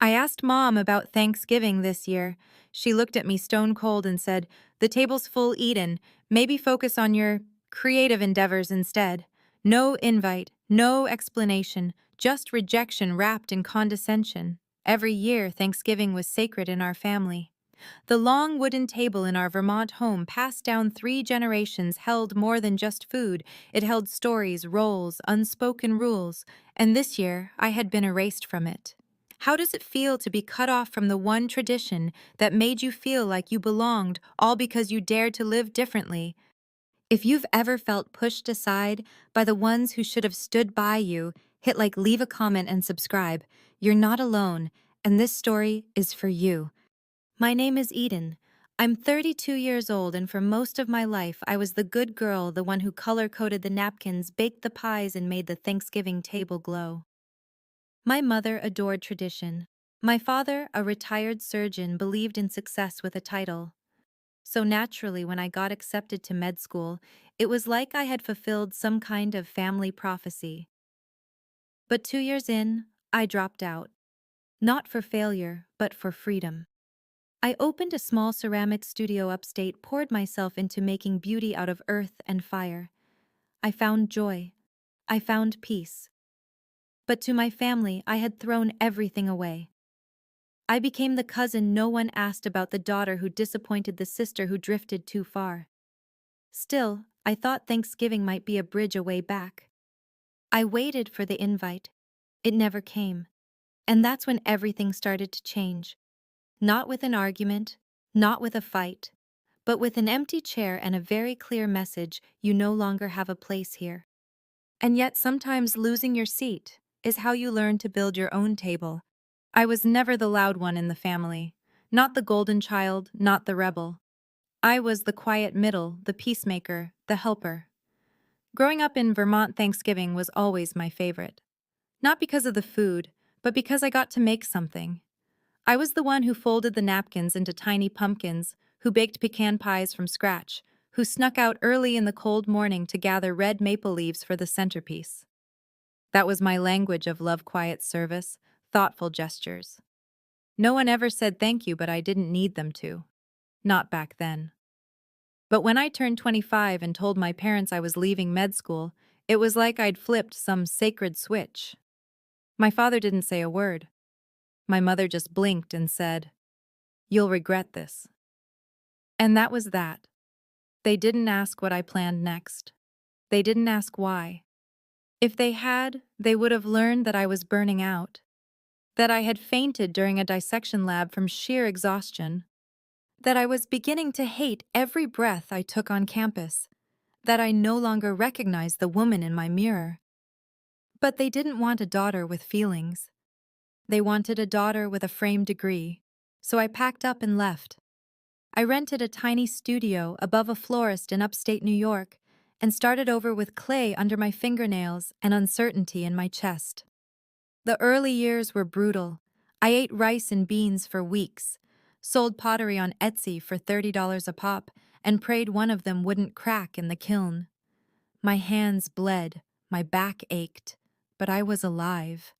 I asked Mom about Thanksgiving this year. She looked at me stone cold and said, "The table's full, Eden. Maybe focus on your creative endeavors instead." No invite, no explanation, just rejection wrapped in condescension. Every year, Thanksgiving was sacred in our family. The long wooden table in our Vermont home, passed down 3 generations, held more than just food. It held stories, roles, unspoken rules, and this year I had been erased from it. How does it feel to be cut off from the one tradition that made you feel like you belonged, all because you dared to live differently? If you've ever felt pushed aside by the ones who should have stood by you, hit like, leave a comment, and subscribe. You're not alone, and this story is for you. My name is Eden. I'm 32 years old, and for most of my life, I was the good girl, the one who color-coded the napkins, baked the pies, and made the Thanksgiving table glow. My mother adored tradition. My father, a retired surgeon, believed in success with a title. So naturally, when I got accepted to med school, it was like I had fulfilled some kind of family prophecy. But 2 years in, I dropped out. Not for failure, but for freedom. I opened a small ceramic studio upstate, poured myself into making beauty out of earth and fire. I found joy. I found peace. But to my family, I had thrown everything away. I became the cousin no one asked about, the daughter who disappointed, the sister who drifted too far. Still, I thought Thanksgiving might be a bridge, a way back. I waited for the invite. It never came. And that's when everything started to change. Not with an argument, not with a fight, but with an empty chair and a very clear message: you no longer have a place here. And yet sometimes losing your seat is how you learn to build your own table. I was never the loud one in the family, not the golden child, not the rebel. I was the quiet middle, the peacemaker, the helper. Growing up in Vermont, Thanksgiving was always my favorite. Not because of the food, but because I got to make something. I was the one who folded the napkins into tiny pumpkins, who baked pecan pies from scratch, who snuck out early in the cold morning to gather red maple leaves for the centerpiece. That was my language of love, quiet service, thoughtful gestures. No one ever said thank you, but I didn't need them to. Not back then. But when I turned 25 and told my parents I was leaving med school, it was like I'd flipped some sacred switch. My father didn't say a word. My mother just blinked and said, "You'll regret this." And that was that. They didn't ask what I planned next. They didn't ask why. If they had, they would have learned that I was burning out, that I had fainted during a dissection lab from sheer exhaustion, that I was beginning to hate every breath I took on campus, that I no longer recognized the woman in my mirror. But they didn't want a daughter with feelings. They wanted a daughter with a framed degree, so I packed up and left. I rented a tiny studio above a florist in upstate New York and started over with clay under my fingernails and uncertainty in my chest. The early years were brutal. I ate rice and beans for weeks, sold pottery on Etsy for $30 a pop, and prayed one of them wouldn't crack in the kiln. My hands bled, my back ached, but I was alive.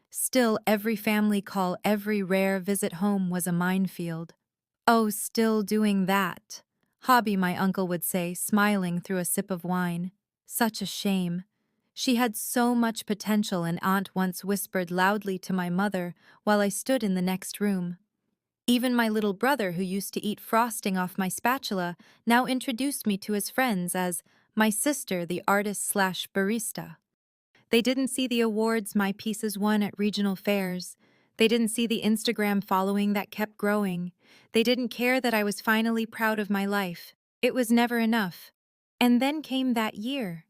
Still, every family call, every rare visit home was a minefield. "Oh, still doing that," hobby, my uncle would say, smiling through a sip of wine. Such a shame. She had so much potential, an aunt once whispered loudly to my mother while I stood in the next room. Even my little brother, who used to eat frosting off my spatula, now introduced me to his friends as my sister, the artist/barista. They didn't see the awards my pieces won at regional fairs. They didn't see the Instagram following that kept growing. They didn't care that I was finally proud of my life. It was never enough. And then came that year.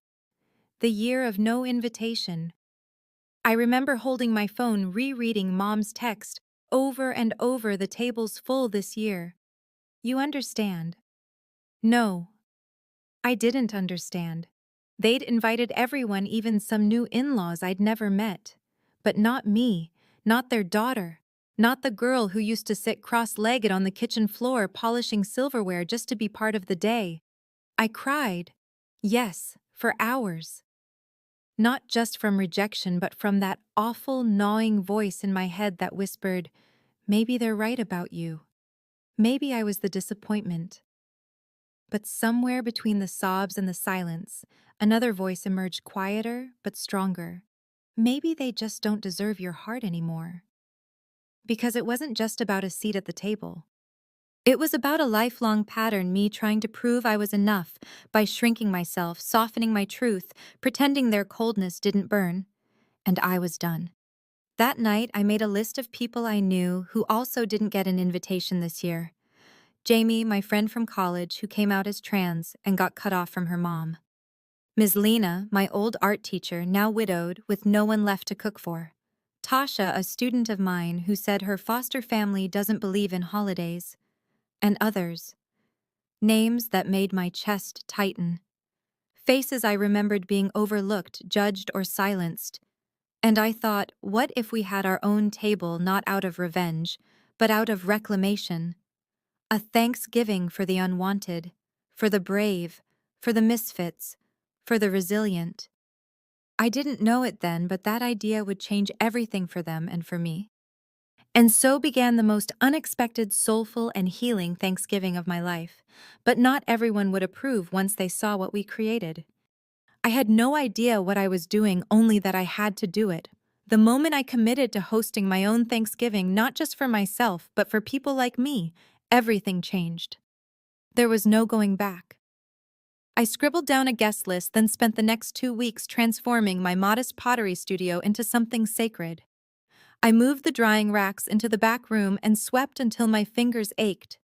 The year of no invitation. I remember holding my phone, rereading Mom's text over and over: "The table's full this year. You understand?" No, I didn't understand. They'd invited everyone, even some new in-laws I'd never met. But not me, not their daughter, not the girl who used to sit cross-legged on the kitchen floor polishing silverware just to be part of the day. I cried. Yes, for hours. Not just from rejection, but from that awful, gnawing voice in my head that whispered, maybe they're right about you. Maybe I was the disappointment. But somewhere between the sobs and the silence, another voice emerged quieter but stronger. Maybe they just don't deserve your heart anymore. Because it wasn't just about a seat at the table. It was about a lifelong pattern, me trying to prove I was enough by shrinking myself, softening my truth, pretending their coldness didn't burn. And I was done. That night, I made a list of people I knew who also didn't get an invitation this year. Jamie, my friend from college who came out as trans and got cut off from her mom. Ms. Lena, my old art teacher, now widowed with no one left to cook for. Tasha, a student of mine who said her foster family doesn't believe in holidays. And others. Names that made my chest tighten. Faces I remembered being overlooked, judged, or silenced. And I thought, what if we had our own table not out of revenge, but out of reclamation? A thanksgiving for the unwanted, for the brave, for the misfits, for the resilient. I didn't know it then, but that idea would change everything for them and for me. And so began the most unexpected, soulful, and healing Thanksgiving of my life. But not everyone would approve once they saw what we created. I had no idea what I was doing, only that I had to do it. The moment I committed to hosting my own Thanksgiving, not just for myself, but for people like me, everything changed. There was no going back. I scribbled down a guest list, then spent the next 2 weeks transforming my modest pottery studio into something sacred. I moved the drying racks into the back room and swept until my fingers ached.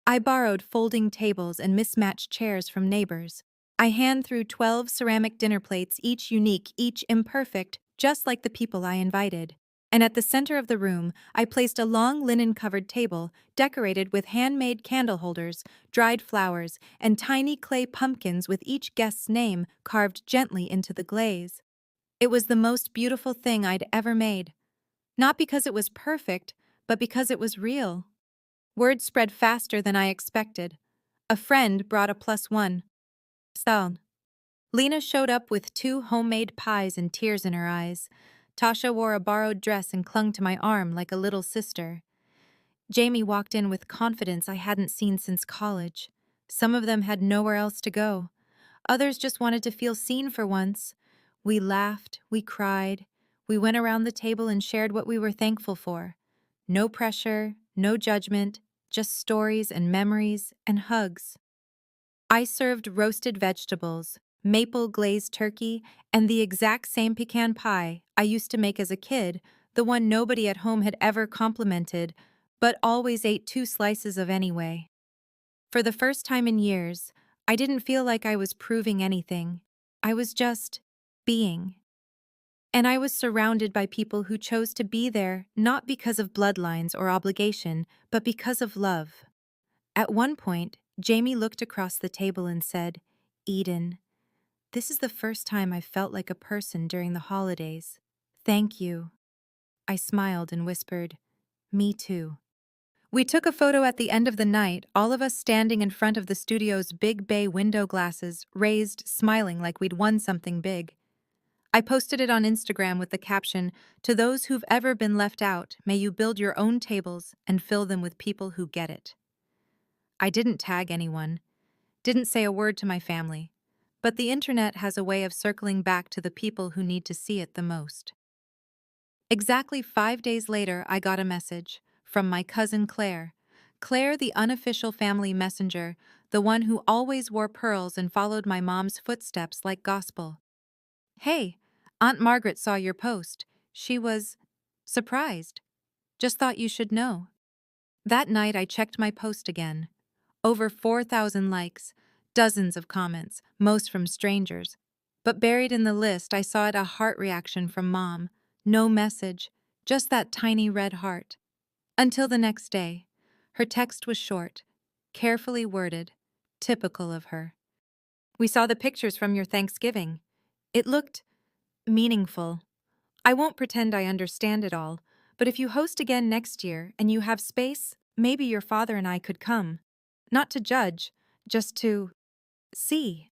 I borrowed folding tables and mismatched chairs from neighbors. I hand threw 12 ceramic dinner plates, each unique, each imperfect, just like the people I invited. And at the center of the room, I placed a long linen-covered table, decorated with handmade candle holders, dried flowers, and tiny clay pumpkins with each guest's name carved gently into the glaze. It was the most beautiful thing I'd ever made. Not because it was perfect, but because it was real. Word spread faster than I expected. A friend brought a +1. So, Lena showed up with 2 homemade pies and tears in her eyes. Tasha wore a borrowed dress and clung to my arm like a little sister. Jamie walked in with confidence I hadn't seen since college. Some of them had nowhere else to go. Others just wanted to feel seen for once. We laughed, we cried, we went around the table and shared what we were thankful for. No pressure, no judgment, just stories and memories and hugs. I served roasted vegetables, maple glazed turkey, and the exact same pecan pie I used to make as a kid, the one nobody at home had ever complimented, but always ate 2 slices of anyway. For the first time in years, I didn't feel like I was proving anything. I was just being. And I was surrounded by people who chose to be there not because of bloodlines or obligation, but because of love. At one point, Jamie looked across the table and said, "Eden, this is the first time I felt like a person during the holidays. Thank you." I smiled and whispered, "Me too." We took a photo at the end of the night, all of us standing in front of the studio's big bay window glasses, raised, smiling like we'd won something big. I posted it on Instagram with the caption, "To those who've ever been left out, may you build your own tables and fill them with people who get it." I didn't tag anyone, didn't say a word to my family, but the internet has a way of circling back to the people who need to see it the most. Exactly 5 days later, I got a message from my cousin Claire. Claire, the unofficial family messenger, the one who always wore pearls and followed my mom's footsteps like gospel. "Hey, Aunt Margaret saw your post. She was surprised. Just thought you should know." That night, I checked my post again. Over 4,000 likes, dozens of comments, most from strangers. But buried in the list, I saw it a heart reaction from Mom. No message, just that tiny red heart. Until the next day. Her text was short, carefully worded, typical of her. "We saw the pictures from your Thanksgiving. It looked meaningful. I won't pretend I understand it all, but if you host again next year and you have space, maybe your father and I could come. Not to judge, just to see."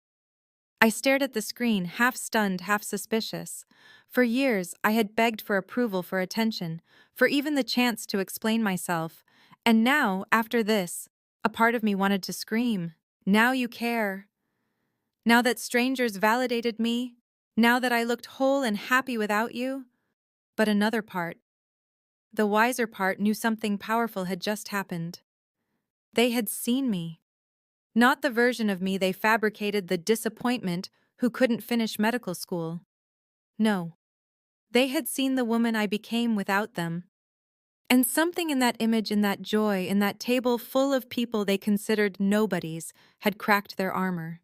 I stared at the screen, half stunned, half suspicious. For years, I had begged for approval, for attention, for even the chance to explain myself. And now, after this, a part of me wanted to scream. Now you care. Now that strangers validated me. Now that I looked whole and happy without you. But another part, the wiser part, knew something powerful had just happened. They had seen me. Not the version of me they fabricated, the disappointment who couldn't finish medical school. No. They had seen the woman I became without them. And something in that image, in that joy, in that table full of people they considered nobodies, had cracked their armor.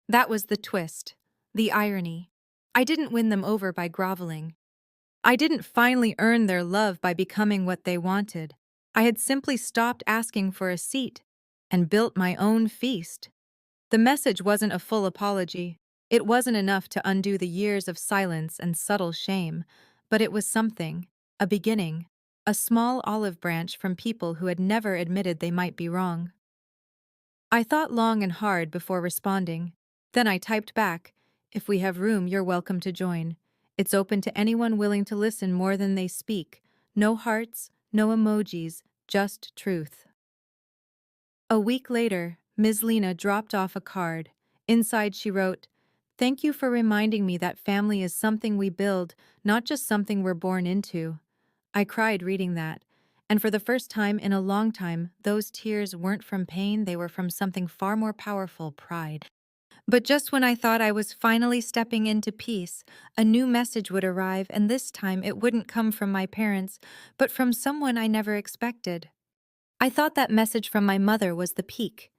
That was the twist, the irony. I didn't win them over by groveling. I didn't finally earn their love by becoming what they wanted. I had simply stopped asking for a seat and built my own feast. The message wasn't a full apology. It wasn't enough to undo the years of silence and subtle shame, but it was something, a beginning, a small olive branch from people who had never admitted they might be wrong. I thought long and hard before responding. Then I typed back, "If we have room, you're welcome to join. It's open to anyone willing to listen more than they speak. No hearts, no emojis, just truth." A week later, Ms. Lena dropped off a card. Inside she wrote, "Thank you for reminding me that family is something we build, not just something we're born into." I cried reading that, and for the first time in a long time, those tears weren't from pain, they were from something far more powerful, pride. But just when I thought I was finally stepping into peace, a new message would arrive, and this time it wouldn't come from my parents, but from someone I never expected. I thought that message from my mother was the peak,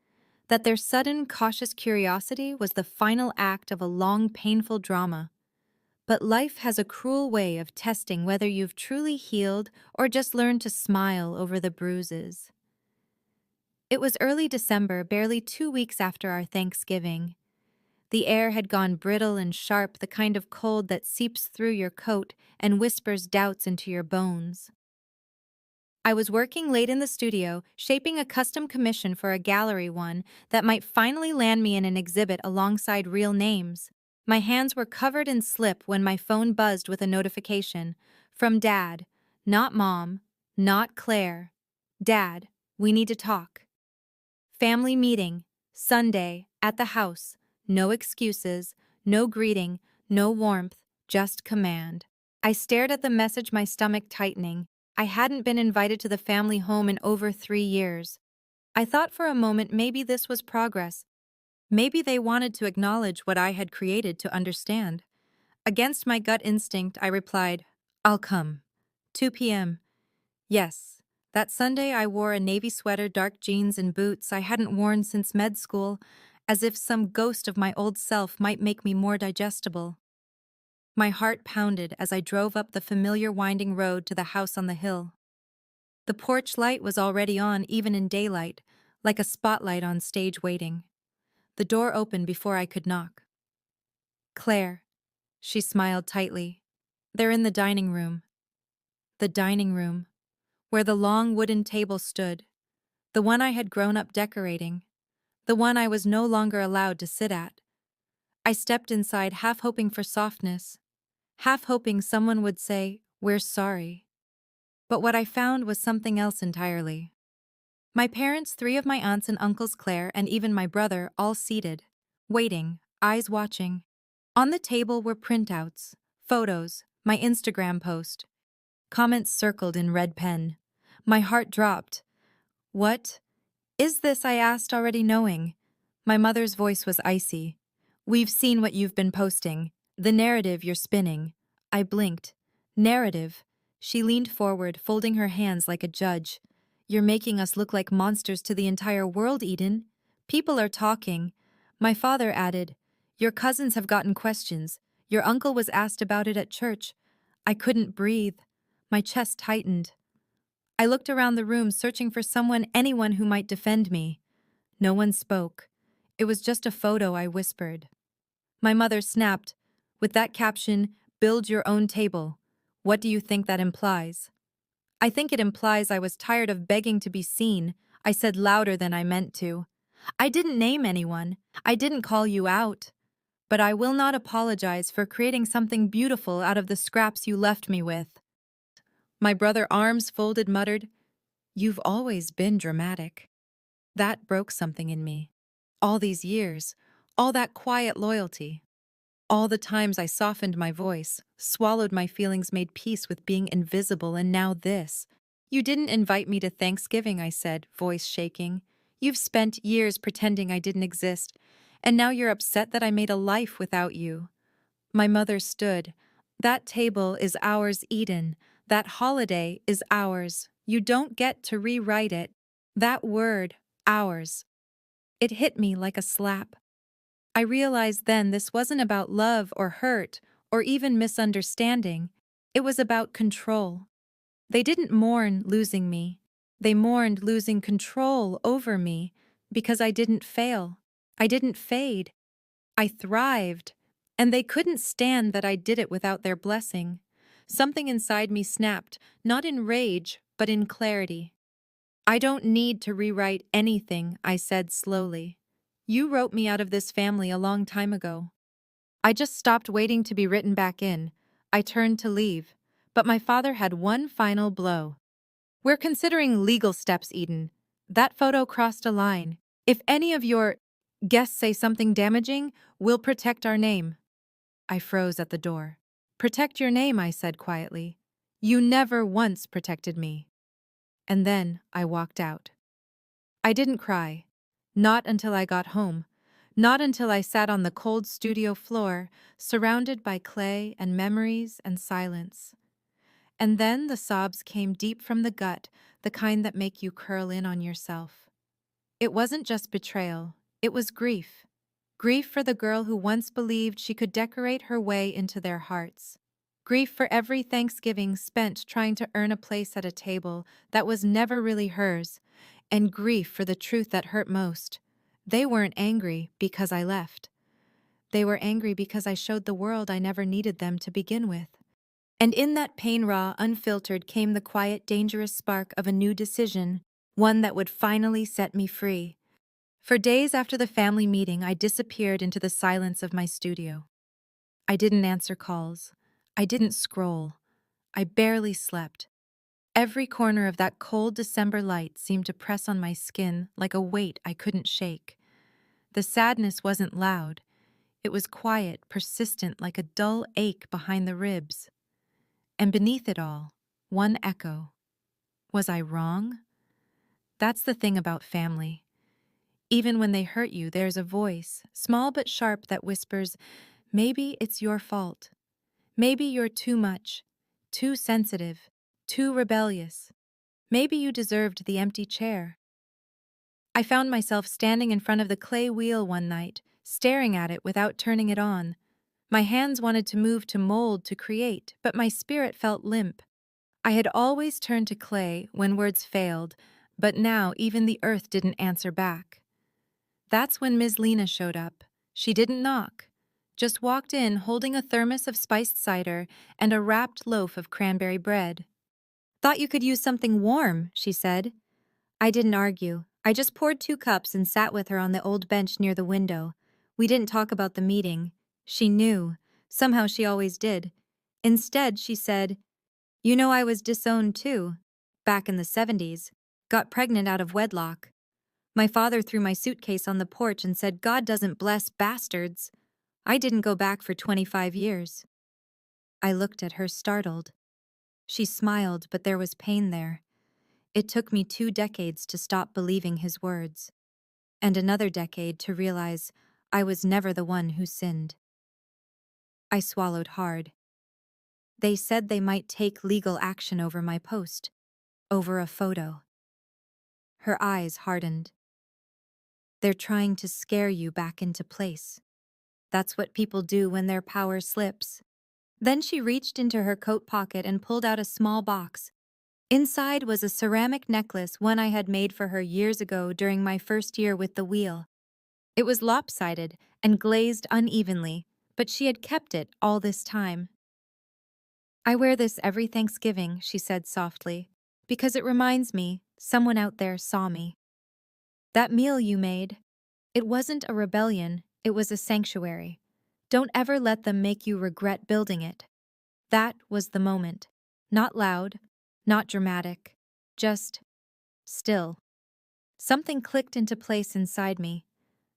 that their sudden, cautious curiosity was the final act of a long, painful drama. But life has a cruel way of testing whether you've truly healed or just learned to smile over the bruises. It was early December, barely 2 weeks after our Thanksgiving. The air had gone brittle and sharp, the kind of cold that seeps through your coat and whispers doubts into your bones. I was working late in the studio, shaping a custom commission for a gallery one that might finally land me in an exhibit alongside real names. My hands were covered in slip when my phone buzzed with a notification. From Dad. Not Mom. Not Claire. Dad, we need to talk. Family meeting. Sunday, at the house. No excuses, no greeting, no warmth, just command. I stared at the message, my stomach tightening. I hadn't been invited to the family home in over 3 years. I thought for a moment maybe this was progress. Maybe they wanted to acknowledge what I had created, to understand. Against my gut instinct, I replied, "I'll come." 2 p.m. Yes. That Sunday I wore a navy sweater, dark jeans, and boots I hadn't worn since med school, as if some ghost of my old self might make me more digestible. My heart pounded as I drove up the familiar winding road to the house on the hill. The porch light was already on, even in daylight, like a spotlight on stage waiting. The door opened before I could knock. "Claire," she smiled tightly. "They're in the dining room." The dining room, where the long wooden table stood, the one I had grown up decorating, the one I was no longer allowed to sit at. I stepped inside, half hoping for softness, half hoping someone would say, "We're sorry." But what I found was something else entirely. My parents, 3 of my aunts and uncles, Claire, and even my brother, all seated, waiting, eyes watching. On the table were printouts, photos, my Instagram post, comments circled in red pen. My heart dropped. "What is this?" I asked, already knowing. My mother's voice was icy. "We've seen what you've been posting, the narrative you're spinning." I blinked. "Narrative?" She leaned forward, folding her hands like a judge. "You're making us look like monsters to the entire world, Eden. People are talking." My father added, "Your cousins have gotten questions. Your uncle was asked about it at church." I couldn't breathe. My chest tightened. I looked around the room, searching for someone, anyone who might defend me. No one spoke. It was just a photo, I whispered. My mother snapped, with that caption, "Build your own table." What do you think that implies? "I think it implies I was tired of begging to be seen," I said louder than I meant to. "I didn't name anyone. I didn't call you out." but I will not apologize for creating something beautiful out of the scraps you left me with." My brother, arms folded, muttered, "You've always been dramatic." That broke something in me. All these years, all that quiet loyalty, all the times I softened my voice, swallowed my feelings, made peace with being invisible, and now this. "You didn't invite me to Thanksgiving," I said, voice shaking. "You've spent years pretending I didn't exist, and now you're upset that I made a life without you." My mother stood. "That table is ours, Eden. That holiday is ours. You don't get to rewrite it." That word, ours. It hit me like a slap. I realized then this wasn't about love or hurt or even misunderstanding. It was about control. They didn't mourn losing me. They mourned losing control over me because I didn't fail. I didn't fade. I thrived. And they couldn't stand that I did it without their blessing. Something inside me snapped, not in rage, but in clarity. "I don't need to rewrite anything," I said slowly. "You wrote me out of this family a long time ago. I just stopped waiting to be written back in." I turned to leave, but my father had one final blow. "We're considering legal steps, Eden. That photo crossed a line. If any of your guests say something damaging, we'll protect our name." I froze at the door. "Protect your name," I said quietly. "You never once protected me." And then I walked out. I didn't cry. Not until I got home. Not until I sat on the cold studio floor, surrounded by clay and memories and silence. And then the sobs came deep from the gut, the kind that make you curl in on yourself. It wasn't just betrayal, it was grief. Grief for the girl who once believed she could decorate her way into their hearts. Grief for every Thanksgiving spent trying to earn a place at a table that was never really hers, and grief for the truth that hurt most. They weren't angry because I left. They were angry because I showed the world I never needed them to begin with. And in that pain, raw, unfiltered, came the quiet, dangerous spark of a new decision, one that would finally set me free. For days after the family meeting, I disappeared into the silence of my studio. I didn't answer calls. I didn't scroll. I barely slept. Every corner of that cold December light seemed to press on my skin like a weight I couldn't shake. The sadness wasn't loud. It was quiet, persistent, like a dull ache behind the ribs. And beneath it all, one echo. Was I wrong? That's the thing about family. Even when they hurt you, there's a voice, small but sharp, that whispers, maybe it's your fault. Maybe you're too much, too sensitive, too rebellious. Maybe you deserved the empty chair. I found myself standing in front of the clay wheel one night, staring at it without turning it on. My hands wanted to move, to mold, to create, but my spirit felt limp. I had always turned to clay when words failed, but now even the earth didn't answer back. That's when Ms. Lena showed up. She didn't knock, just walked in holding a thermos of spiced cider and a wrapped loaf of cranberry bread. "Thought you could use something warm," she said. I didn't argue. I just poured 2 cups and sat with her on the old bench near the window. We didn't talk about the meeting. She knew. Somehow she always did. Instead, she said, "You know, I was disowned too. Back in the 70s. Got pregnant out of wedlock. My father threw my suitcase on the porch and said, 'God doesn't bless bastards.' I didn't go back for 25 years. I looked at her, startled. She smiled, but there was pain there. It took me 2 decades to stop believing his words, and another decade to realize I was never the one who sinned. I swallowed hard. They said they might take legal action over my post, over a photo. Her eyes hardened. "They're trying to scare you back into place. That's what people do when their power slips." Then she reached into her coat pocket and pulled out a small box. Inside was a ceramic necklace, one I had made for her years ago during my first year with the wheel. It was lopsided and glazed unevenly, but she had kept it all this time. "I wear this every Thanksgiving," she said softly, "because it reminds me someone out there saw me. That meal you made, it wasn't a rebellion, it was a sanctuary. Don't ever let them make you regret building it. That was the moment. Not loud, not dramatic, just still. Something clicked into place inside me.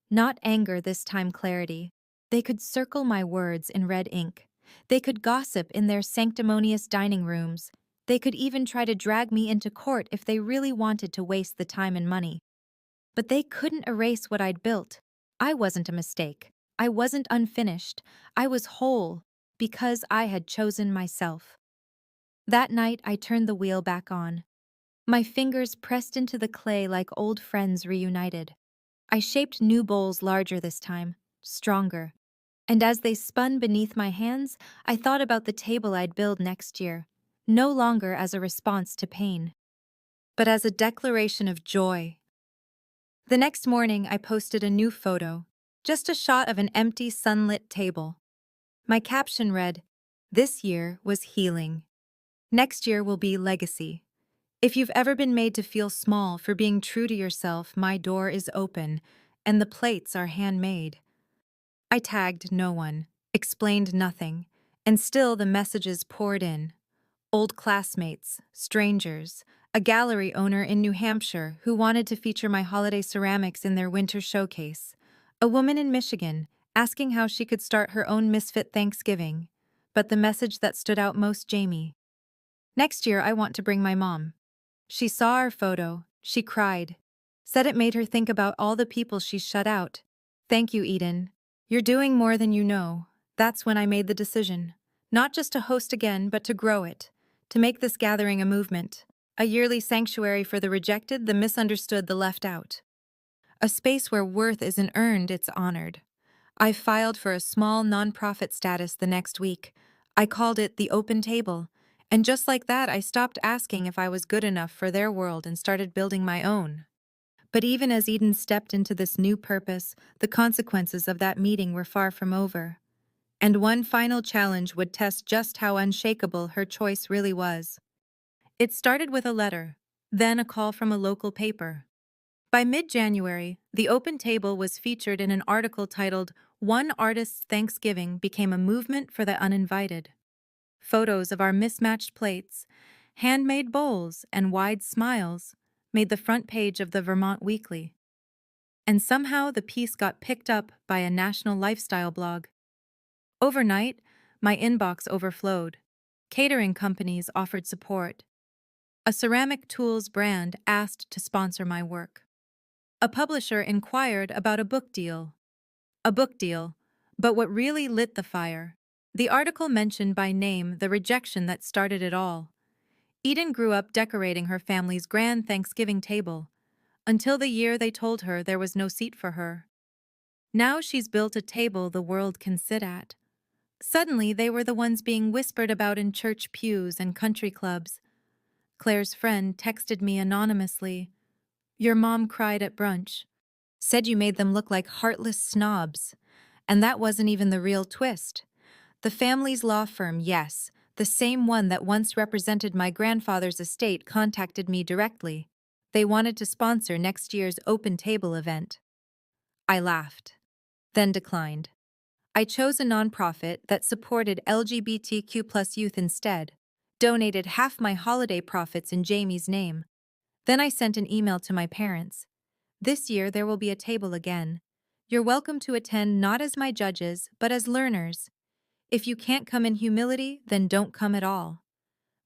Not anger this time, clarity. They could circle my words in red ink. They could gossip in their sanctimonious dining rooms. They could even try to drag me into court if they really wanted to waste the time and money. But they couldn't erase what I'd built. I wasn't a mistake. I wasn't unfinished. I was whole because I had chosen myself. That night, I turned the wheel back on. My fingers pressed into the clay like old friends reunited. I shaped new bowls larger this time, stronger. And as they spun beneath my hands, I thought about the table I'd build next year, no longer as a response to pain, but as a declaration of joy. The next morning, I posted a new photo, just a shot of an empty, sunlit table. My caption read, "This year was healing. Next year will be legacy. If you've ever been made to feel small for being true to yourself, my door is open, and the plates are handmade." I tagged no one, explained nothing, and still the messages poured in. Old classmates, strangers, a gallery owner in New Hampshire who wanted to feature my holiday ceramics in their winter showcase, a woman in Michigan asking how she could start her own misfit Thanksgiving, but the message that stood out most, Jamie. "Next year I want to bring my mom." She saw our photo, she cried, said it made her think about all the people she's shut out. "Thank you, Eden. You're doing more than you know." That's when I made the decision, not just to host again, but to grow it, to make this gathering a movement, a yearly sanctuary for the rejected, the misunderstood, the left out. A space where worth isn't earned, it's honored. I filed for a small nonprofit status the next week. I called it the Open Table, and just like that, I stopped asking if I was good enough for their world and started building my own. But even as Eden stepped into this new purpose, the consequences of that meeting were far from over. And one final challenge would test just how unshakable her choice really was. It started with a letter, then a call from a local paper. By mid-January, the Open Table was featured in an article titled "One Artist's Thanksgiving Became a Movement for the Uninvited." Photos of our mismatched plates, handmade bowls, and wide smiles made the front page of the Vermont Weekly. And somehow the piece got picked up by a national lifestyle blog. Overnight, my inbox overflowed. Catering companies offered support. A ceramic tools brand asked to sponsor my work. A publisher inquired about a book deal. But what really lit the fire? The article mentioned by name the rejection that started it all. Eden grew up decorating her family's grand Thanksgiving table, until the year they told her there was no seat for her. Now she's built a table the world can sit at. Suddenly, they were the ones being whispered about in church pews and country clubs. Claire's friend texted me anonymously. "Your mom cried at brunch. Said you made them look like heartless snobs." And that wasn't even the real twist. The family's law firm, yes, the same one that once represented my grandfather's estate, contacted me directly. They wanted to sponsor next year's Open Table event. I laughed, then declined. I chose a nonprofit that supported LGBTQ+ youth instead, donated half my holiday profits in Jamie's name. Then I sent an email to my parents. "This year there will be a table again. You're welcome to attend not as my judges, but as learners. If you can't come in humility, then don't come at all.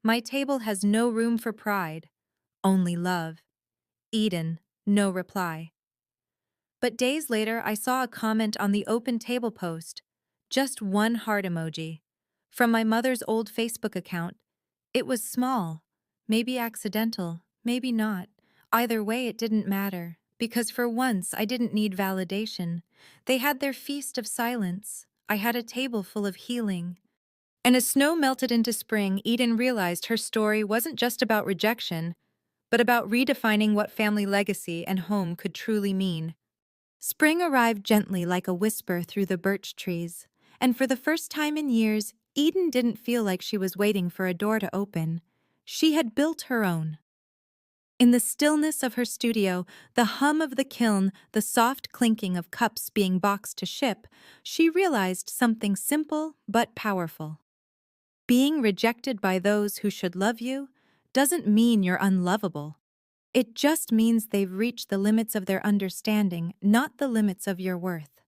My table has no room for pride, only love." Eden, no reply. But days later, I saw a comment on the Open Table post. Just one heart emoji. From my mother's old Facebook account. It was small. Maybe accidental, maybe not. Either way, it didn't matter, because for once I didn't need validation. They had their feast of silence. I had a table full of healing. And as snow melted into spring, Eden realized her story wasn't just about rejection, but about redefining what family legacy and home could truly mean. Spring arrived gently like a whisper through the birch trees, and for the first time in years, Eden didn't feel like she was waiting for a door to open. She had built her own. In the stillness of her studio, the hum of the kiln, the soft clinking of cups being boxed to ship, she realized something simple but powerful. Being rejected by those who should love you doesn't mean you're unlovable. It just means they've reached the limits of their understanding, not the limits of your worth.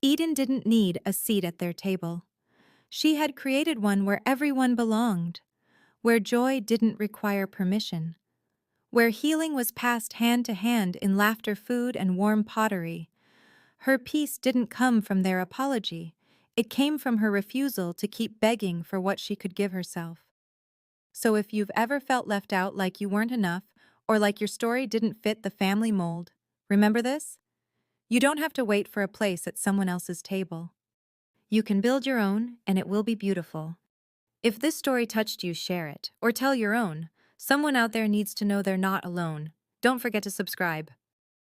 Eden didn't need a seat at their table. She had created one where everyone belonged, where joy didn't require permission, where healing was passed hand to hand in laughter, food, and warm pottery. Her peace didn't come from their apology. It came from her refusal to keep begging for what she could give herself. So if you've ever felt left out, like you weren't enough, or like your story didn't fit the family mold, remember this? You don't have to wait for a place at someone else's table. You can build your own, and it will be beautiful. If this story touched you, share it, or tell your own. Someone out there needs to know they're not alone. Don't forget to subscribe.